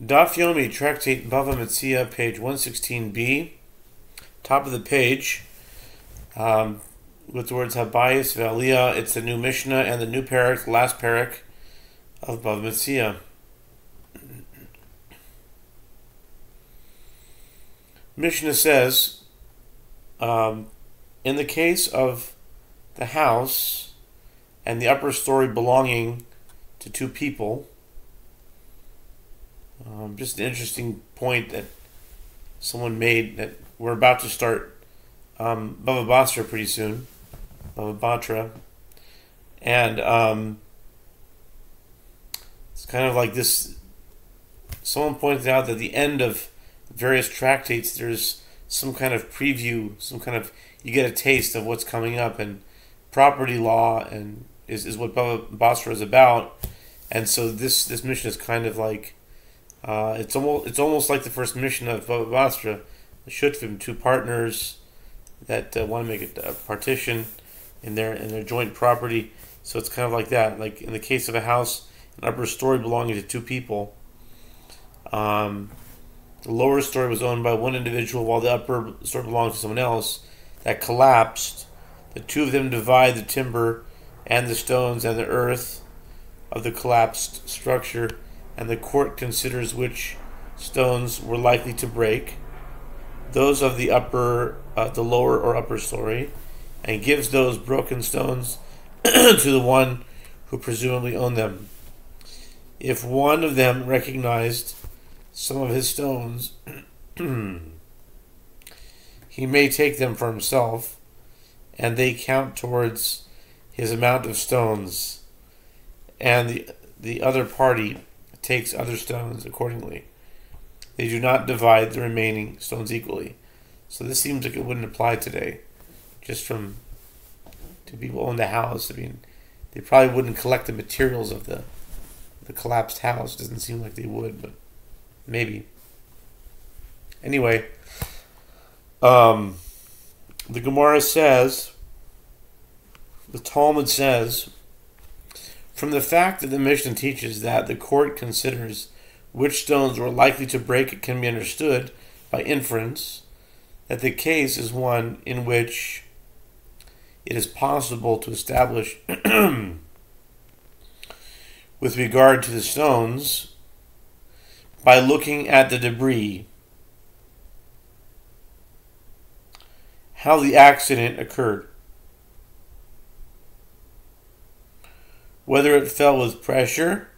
Daf Yomi, Tractate Bava Metzia, page 116b, top of the page, with the words Habayis Ve'aliyah. It's the new Mishnah and the new parak, the last parak of Bava Metzia. Mishnah says, in the case of the house and the upper story belonging to two people, just an interesting point that someone made, that we're about to start Bava Basra pretty soon, Bava Batra, and it's kind of like this. Someone pointed out that at the end of various tractates, there's some kind of preview, you get a taste of what's coming up, and property law and is what Bava Basra is about, and so this mission is kind of like. It's almost like the first mission of Bava Basra, the Shutfim, two partners that want to make a partition in their joint property. So it's kind of like that. Like in the case of a house, an upper story belonging to two people, the lower story was owned by one individual while the upper story belonged to someone else. That collapsed. The two of them divide the timber and the stones and the earth of the collapsed structure, and the court considers which stones were likely to break, those of the lower or upper story, and gives those broken stones to the one who presumably owned them. If one of them recognized some of his stones, he may take them for himself, and they count towards his amount of stones, and the other party takes other stones accordingly. They do not divide the remaining stones equally. So this seems like it wouldn't apply today. Just to people who own the house. I mean, they probably wouldn't collect the materials of the collapsed house. It doesn't seem like they would, but maybe. Anyway, the Gemara says, the Talmud says, from the fact that the Mishnah teaches that the court considers which stones were likely to break, it can be understood by inference that the case is one in which it is possible to establish with regard to the stones by looking at the debris how the accident occurred. Whether it fell with pressure,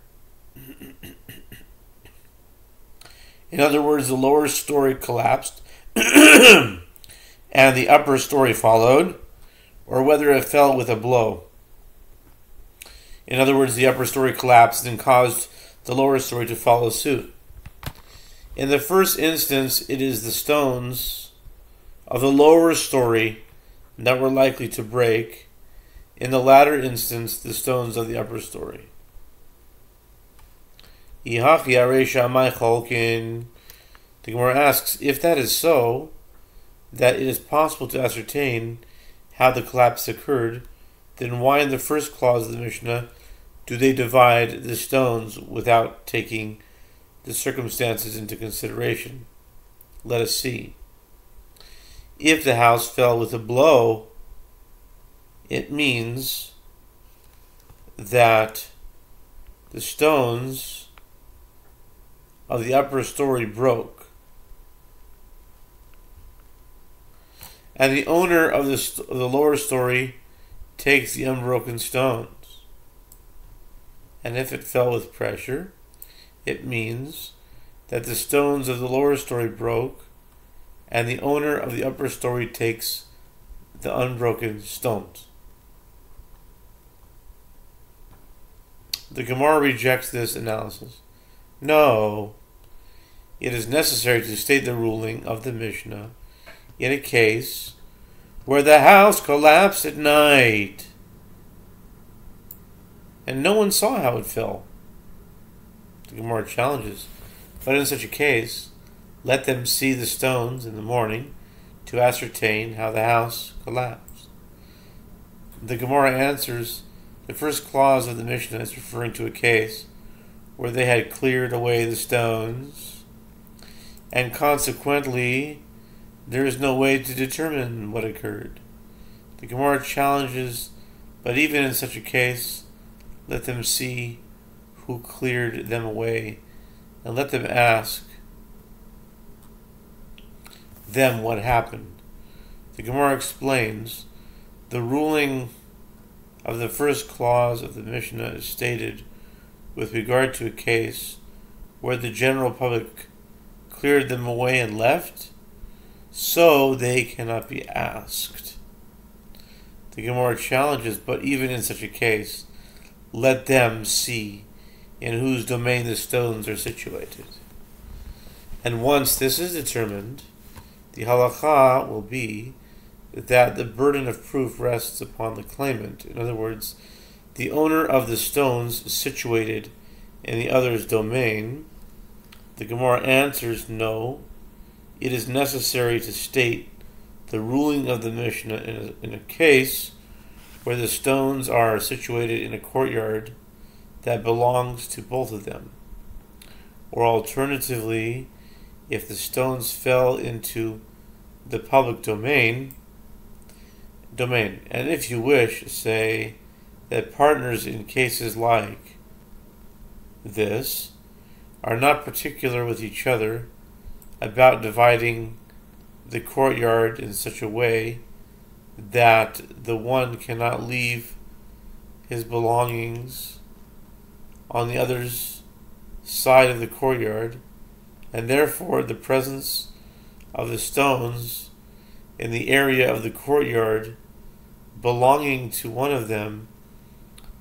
in other words, the lower story collapsed and the upper story followed, or whether it fell with a blow. In other words, the upper story collapsed and caused the lower story to follow suit. In the first instance, it is the stones of the lower story that were likely to break. In the latter instance, the stones of the upper story. The Gemara asks, if that is so, that it is possible to ascertain how the collapse occurred, then why in the first clause of the Mishnah do they divide the stones without taking the circumstances into consideration? Let us see. If the house fell with a blow, it means that the stones of the upper story broke, and the owner of the lower story takes the unbroken stones. And if it fell with pressure, it means that the stones of the lower story broke, and the owner of the upper story takes the unbroken stones. The Gemara rejects this analysis. No, it is necessary to state the ruling of the Mishnah in a case where the house collapsed at night and no one saw how it fell. The Gemara challenges, but in such a case, let them see the stones in the morning to ascertain how the house collapsed. The Gemara answers, the first clause of the Mishnah is referring to a case where they had cleared away the stones, and consequently there is no way to determine what occurred. The Gemara challenges, but even in such a case, let them see who cleared them away, and let them ask them what happened. The Gemara explains, the ruling of the first clause of the Mishnah is stated with regard to a case where the general public cleared them away and left, so they cannot be asked. The Gemara challenges, but even in such a case, let them see in whose domain the stones are situated. And once this is determined, the halakha will be that the burden of proof rests upon the claimant. In other words, the owner of the stones situated in the other's domain. The Gemara answers, no, it is necessary to state the ruling of the Mishnah in a case where the stones are situated in a courtyard that belongs to both of them. Or alternatively, if the stones fell into the public domain, and if you wish, say that partners in cases like this are not particular with each other about dividing the courtyard in such a way that the one cannot leave his belongings on the other's side of the courtyard, and therefore the presence of the stones in the area of the courtyard belonging to one of them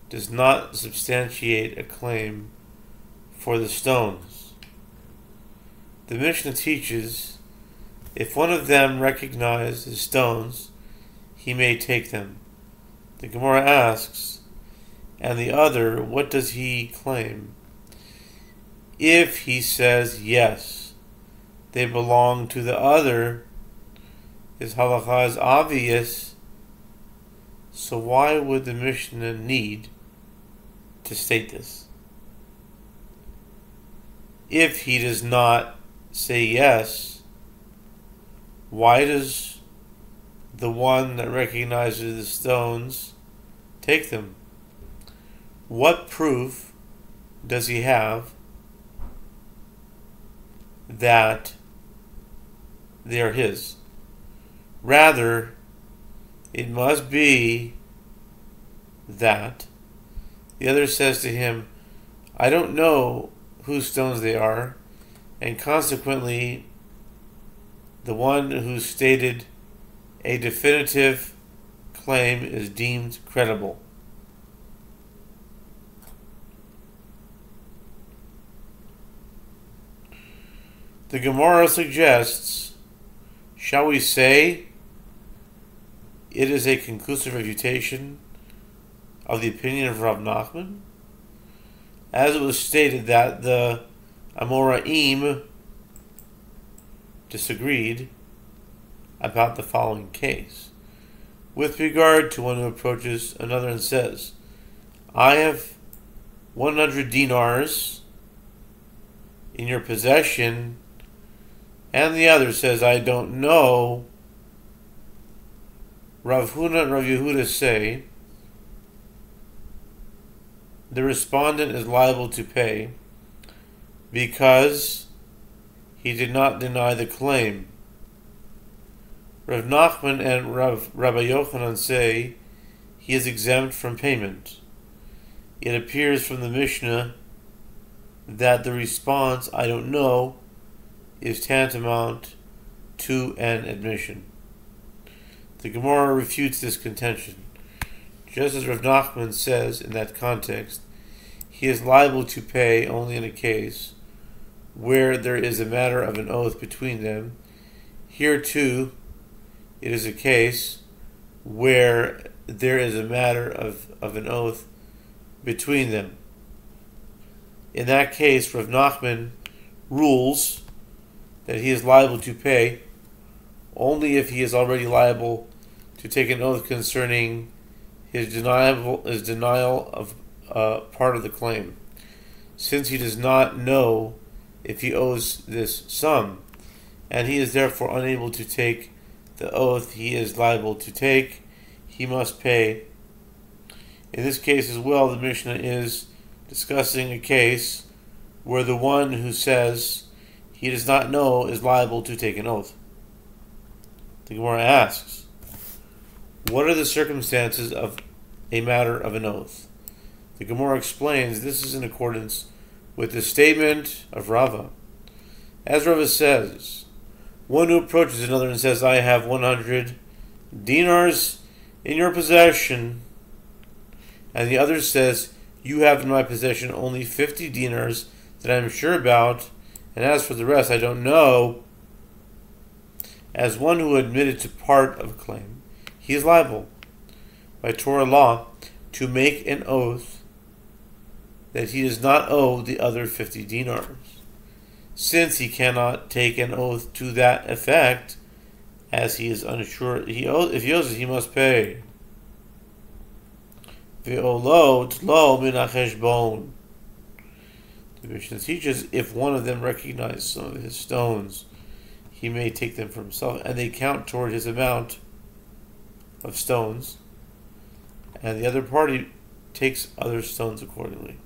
does not substantiate a claim for the stones. The Mishnah teaches, if one of them recognizes the stones, he may take them. The Gemara asks, and the other, what does he claim? If he says yes, they belong to the other, his halakha is obvious, so why would the Mishnah need to state this? If he does not say yes, why does the one that recognizes the stones take them? What proof does he have that they are his? Rather, it must be that the other says to him, I don't know whose stones they are, and consequently the one who stated a definitive claim is deemed credible. The Gemara suggests, shall we say it is a conclusive refutation of the opinion of Rav Nachman? As it was stated that the Amoraim disagreed about the following case. With regard to one who approaches another and says, I have 100 dinars in your possession, and the other says, I don't know, Rav Huna and Rav Yehuda say, the respondent is liable to pay because he did not deny the claim. Rav Nachman and Rabbi Yochanan say he is exempt from payment. It appears from the Mishnah that the response, I don't know, is tantamount to an admission. The Gemara refutes this contention. Just as Rav Nachman says in that context, he is liable to pay only in a case where there is a matter of an oath between them. Here too, it is a case where there is a matter of an oath between them. In that case, Rav Nachman rules that he is liable to pay only if he is already liable to take an oath concerning his denial of part of the claim. since he does not know if he owes this sum, and he is therefore unable to take the oath he is liable to take, he must pay. In this case as well, the Mishnah is discussing a case where the one who says he does not know is liable to take an oath. The Gemara asks, what are the circumstances of a matter of an oath? The Gemara explains this is in accordance with the statement of Rava. As Rava says, one who approaches another and says, I have 100 dinars in your possession, and the other says, you have in my possession only 50 dinars that I am sure about, and as for the rest I don't know. As one who admitted to part of a claim, he is liable by Torah law to make an oath that he does not owe the other 50 dinars, since he cannot take an oath to that effect, as he is unsure. If he owes it, he must pay. Ve'olo tlo min hacheshbon. The Mishnah teaches if one of them recognizes some of his stones, he may take them for himself, and they count toward his amount of stones, and the other party takes other stones accordingly.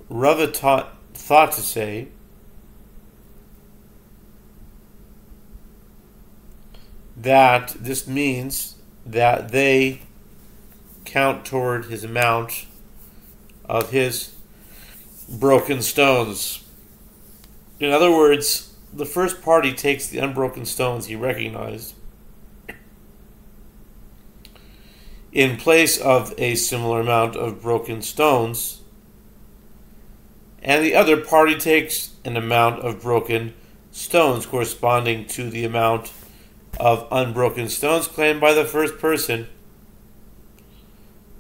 Rava thought to say that this means that they count toward his amount of his broken stones. In other words, the first party takes the unbroken stones he recognized in place of a similar amount of broken stones, and the other party takes an amount of broken stones corresponding to the amount of unbroken stones claimed by the first person.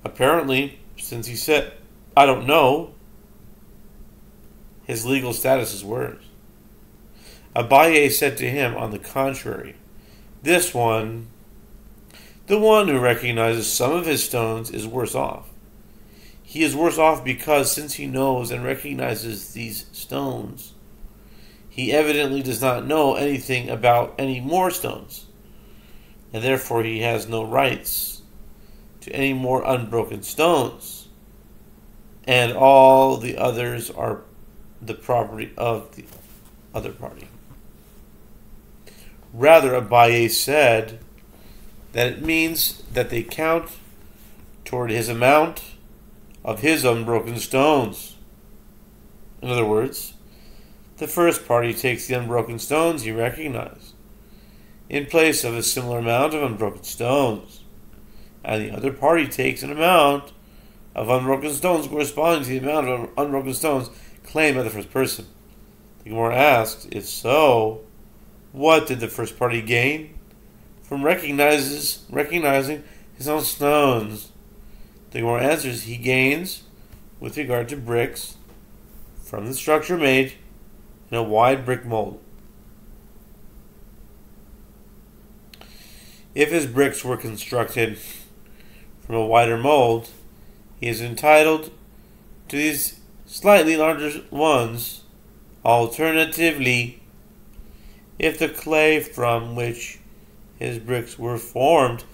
Apparently, since he said, I don't know, his legal status is worse. Abaye said to him, on the contrary, this one, the one who recognizes some of his stones, is worse off. He is worse off because since he knows and recognizes these stones, he evidently does not know anything about any more stones, and therefore he has no rights to any more unbroken stones, and all the others are the property of the other party. Rather, Abaye said that it means that they count toward his amount of his unbroken stones. In other words, the first party takes the unbroken stones he recognized in place of a similar amount of unbroken stones, and the other party takes an amount of unbroken stones corresponding to the amount of unbroken stones claimed by the first person. The Gemara asks, if so, what did the first party gain from recognizing his own stones? The Gemara answers, he gains with regard to bricks from the structure made in a wide brick mold. If his bricks were constructed from a wider mold, he is entitled to these slightly larger ones. Alternatively, if the clay from which his bricks were formed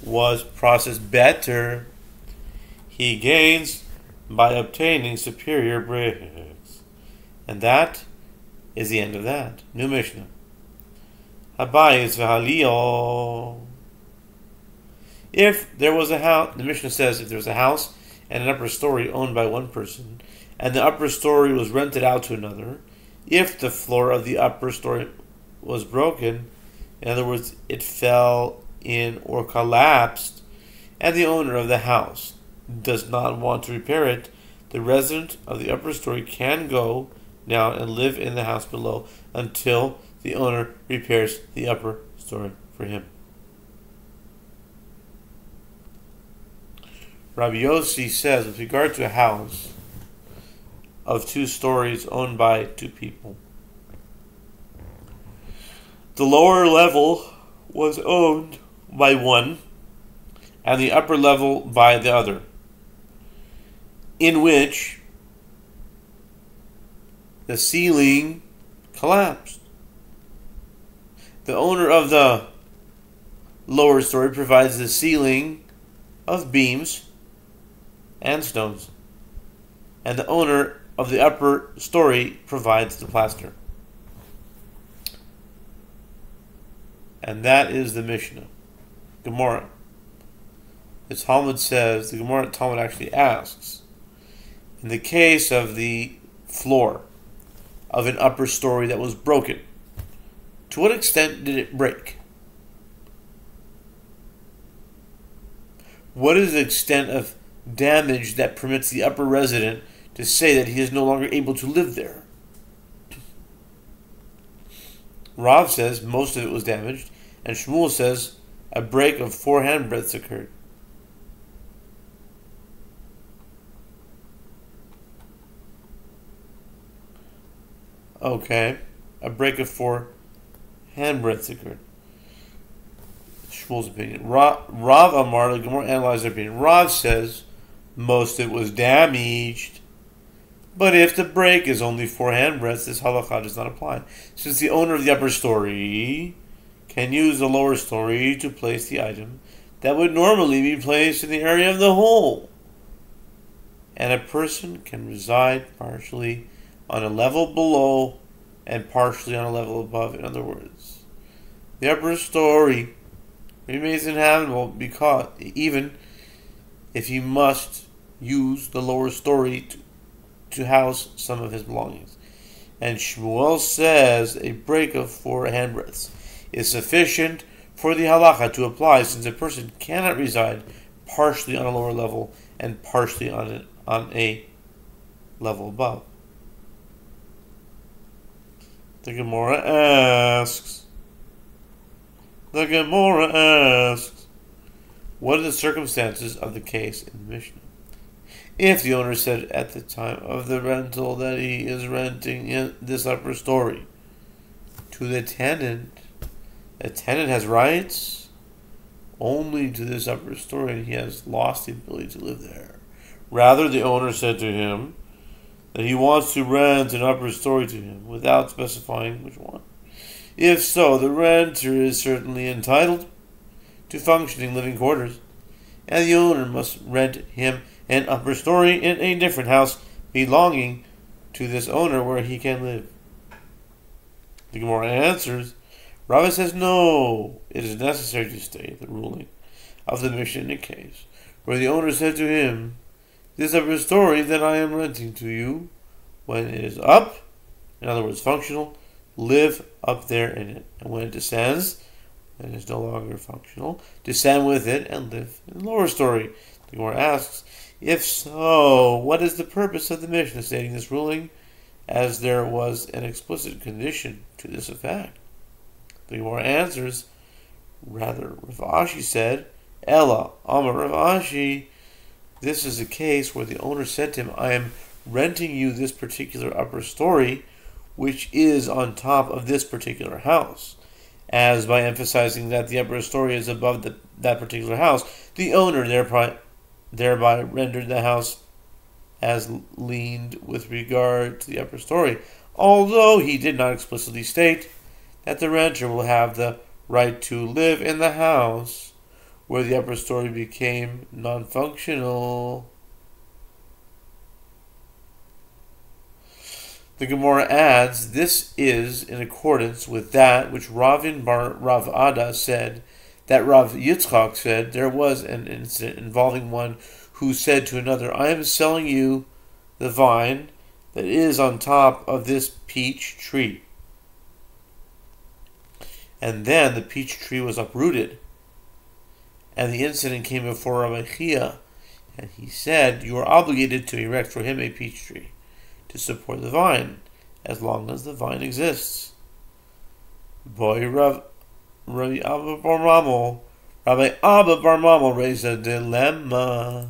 was processed better, he gains by obtaining superior bricks. And that is the end of that. New Mishnah. Habayis v'halio. If there was a house, the Mishnah says, if there was a house and an upper story owned by one person, and the upper story was rented out to another, if the floor of the upper story was broken, in other words, it fell in or collapsed, and the owner of the house does not want to repair it, the resident of the upper story can go down and live in the house below until the owner repairs the upper story for him. Rabbi Yossi says, with regard to a house of 2 stories owned by 2 people, the lower level was owned by one and the upper level by the other, in which the ceiling collapsed. The owner of the lower story provides the ceiling of beams and stones, and the owner of the upper story provides the plaster. And that is the Mishnah. Gemara. The Talmud says, the Gemara Talmud actually asks, in the case of the floor of an upper story that was broken, to what extent did it break? What is the extent of damage that permits the upper resident to say that he is no longer able to live there? Rav says most of it was damaged, and Shmuel says a break of 4 handbreadths occurred. Okay, a break of 4 handbreadths occurred. Shmuel's opinion. Rav Amar, the Gemara analyzed their opinion. Rav says most of it was damaged, but if the break is only 4 handbreadths, this halakha does not apply, since the owner of the upper story can use the lower story to place the item that would normally be placed in the area of the hole, and a person can reside partially on a level below and partially on a level above. In other words, the upper story remains inhabitable because even if he must use the lower story to house some of his belongings. And Shmuel says a break of 4 handbreadths is sufficient for the halacha to apply, since a person cannot reside partially on a lower level and partially on a level above. The Gemara asks, what are the circumstances of the case in the Mishnah? If the owner said at the time of the rental that he is renting in this upper story to the tenant has rights only to this upper story and he has lost the ability to live there. Rather, the owner said to him that he wants to rent an upper story to him without specifying which one. If so, the renter is certainly entitled to functioning living quarters, and the owner must rent him an upper story in a different house belonging to this owner where he can live. The Gemara answers, Rava says no, it is necessary to state the ruling of the Mishnah in a case where the owner said to him, this upper story that I am renting to you, when it is up, in other words functional, live up there in it, and when it descends, and is no longer functional, descend with it and live in the lower story. The Gemara asks, if so, what is the purpose of the Mishnah stating this ruling, as there was an explicit condition to this effect? The Gemara answers, rather, Rav Ashi said, Ella, Amar Rav Ashi, this is a case where the owner said to him, I am renting you this particular upper story, which is on top of this particular house. As by emphasizing that the upper story is above that particular house, the owner thereby rendered the house as leaned with regard to the upper story, although he did not explicitly state that the renter will have the right to live in the house where the upper story became non-functional. The Gemara adds, this is in accordance with that which Ravin bar Rav Ada said, that Rav Yitzchak said, there was an incident involving one who said to another, I am selling you the vine that is on top of this peach tree. And then the peach tree was uprooted. And the incident came before Rabbi Chia, and he said, you are obligated to erect for him a peach tree to support the vine, as long as the vine exists. Boy, Rabbi Abba Bar Mamel raised a dilemma.